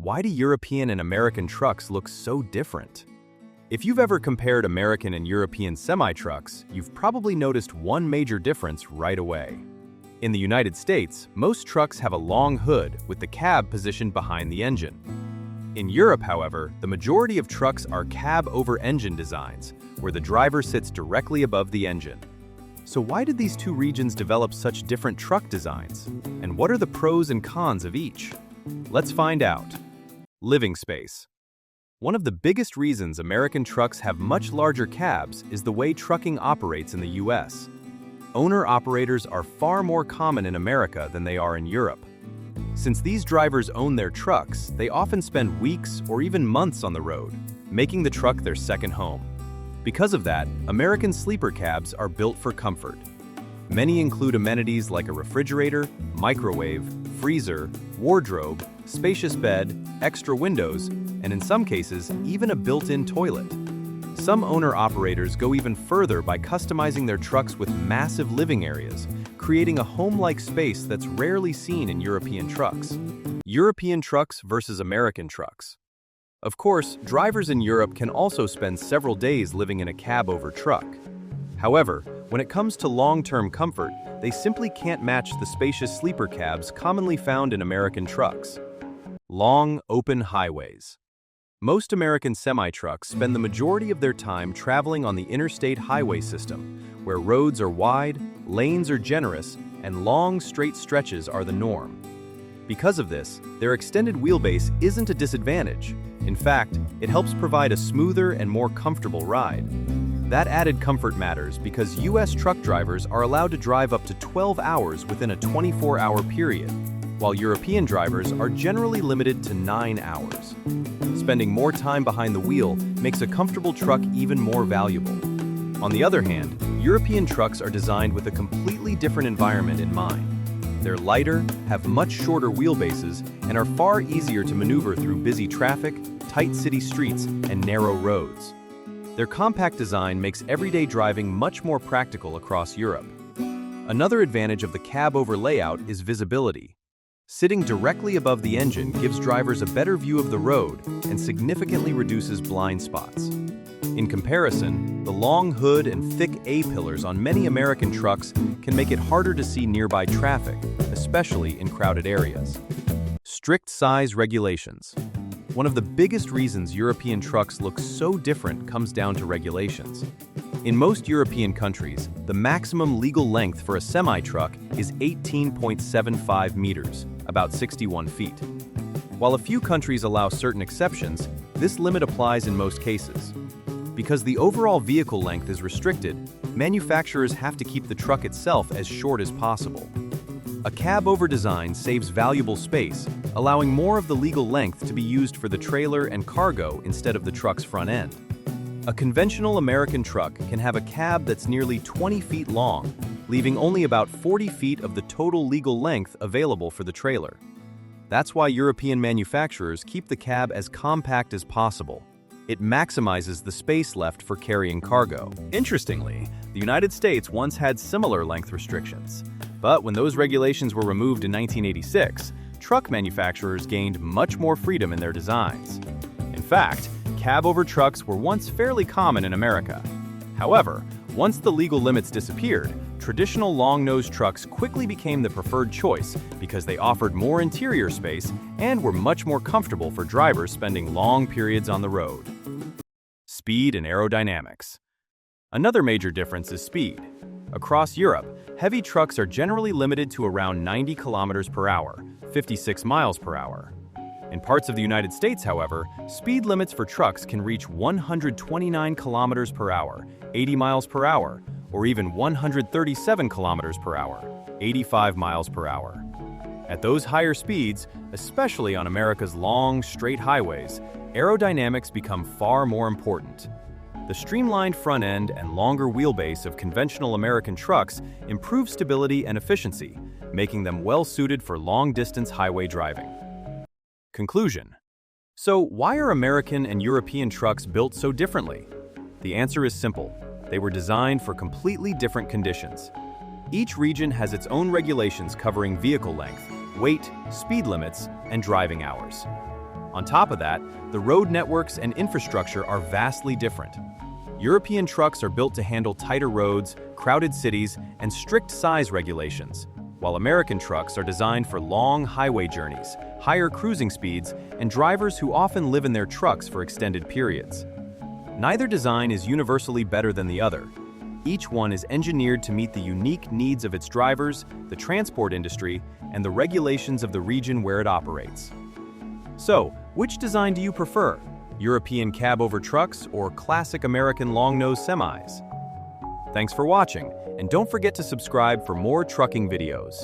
Why do European and American trucks look so different? If you've ever compared American and European semi-trucks, you've probably noticed one major difference right away. In the United States, most trucks have a long hood with the cab positioned behind the engine. In Europe, however, the majority of trucks are cab-over-engine designs, where the driver sits directly above the engine. So why did these two regions develop such different truck designs? And what are the pros and cons of each? Let's find out. Living space. One of the biggest reasons American trucks have much larger cabs is the way trucking operates in the US. Owner-operators are far more common in America than they are in Europe. Since these drivers own their trucks, they often spend weeks or even months on the road, making the truck their second home. Because of that, American sleeper cabs are built for comfort. Many include amenities like a refrigerator, microwave, freezer, wardrobe, spacious bed, extra windows, and in some cases, even a built-in toilet. Some owner-operators go even further by customizing their trucks with massive living areas, creating a home-like space that's rarely seen in European trucks. European trucks versus American trucks. Of course, drivers in Europe can also spend several days living in a cab-over-truck. However, when it comes to long-term comfort, they simply can't match the spacious sleeper cabs commonly found in American trucks. Long, open highways. Most American semi-trucks spend the majority of their time traveling on the interstate highway system, where roads are wide, lanes are generous, and long, straight stretches are the norm. Because of this, their extended wheelbase isn't a disadvantage. In fact, it helps provide a smoother and more comfortable ride. That added comfort matters because US truck drivers are allowed to drive up to 12 hours within a 24-hour period, while European drivers are generally limited to 9 hours. Spending more time behind the wheel makes a comfortable truck even more valuable. On the other hand, European trucks are designed with a completely different environment in mind. They're lighter, have much shorter wheelbases, and are far easier to maneuver through busy traffic, tight city streets, and narrow roads. Their compact design makes everyday driving much more practical across Europe. Another advantage of the cab-over layout is visibility. Sitting directly above the engine gives drivers a better view of the road and significantly reduces blind spots. In comparison, the long hood and thick A-pillars on many American trucks can make it harder to see nearby traffic, especially in crowded areas. Strict size regulations. One of the biggest reasons European trucks look so different comes down to regulations. In most European countries, the maximum legal length for a semi-truck is 18.75 meters, about 61 feet. While a few countries allow certain exceptions, this limit applies in most cases. Because the overall vehicle length is restricted, manufacturers have to keep the truck itself as short as possible. A cab-over design saves valuable space, allowing more of the legal length to be used for the trailer and cargo instead of the truck's front end. A conventional American truck can have a cab that's nearly 20 feet long, leaving only about 40 feet of the total legal length available for the trailer. That's why European manufacturers keep the cab as compact as possible. It maximizes the space left for carrying cargo. Interestingly, the United States once had similar length restrictions. But when those regulations were removed in 1986, truck manufacturers gained much more freedom in their designs. In fact, cab-over trucks were once fairly common in America. However, once the legal limits disappeared, traditional long-nosed trucks quickly became the preferred choice because they offered more interior space and were much more comfortable for drivers spending long periods on the road. Speed and aerodynamics. Another major difference is speed. Across Europe, heavy trucks are generally limited to around 90 kilometers per hour, 56 miles per hour. In parts of the United States, however, speed limits for trucks can reach 129 kilometers per hour, 80 miles per hour, or even 137 kilometers per hour, 85 miles per hour. At those higher speeds, especially on America's long, straight highways, aerodynamics become far more important. The streamlined front end and longer wheelbase of conventional American trucks improve stability and efficiency, making them well-suited for long-distance highway driving. Conclusion. So, why are American and European trucks built so differently? The answer is simple. They were designed for completely different conditions. Each region has its own regulations covering vehicle length, weight, speed limits, and driving hours. On top of that, the road networks and infrastructure are vastly different. European trucks are built to handle tighter roads, crowded cities, and strict size regulations, while American trucks are designed for long highway journeys, higher cruising speeds, and drivers who often live in their trucks for extended periods. Neither design is universally better than the other. Each one is engineered to meet the unique needs of its drivers, the transport industry, and the regulations of the region where it operates. So, which design do you prefer? European cab-over trucks or classic American long-nose semis? Thanks for watching, and don't forget to subscribe for more trucking videos.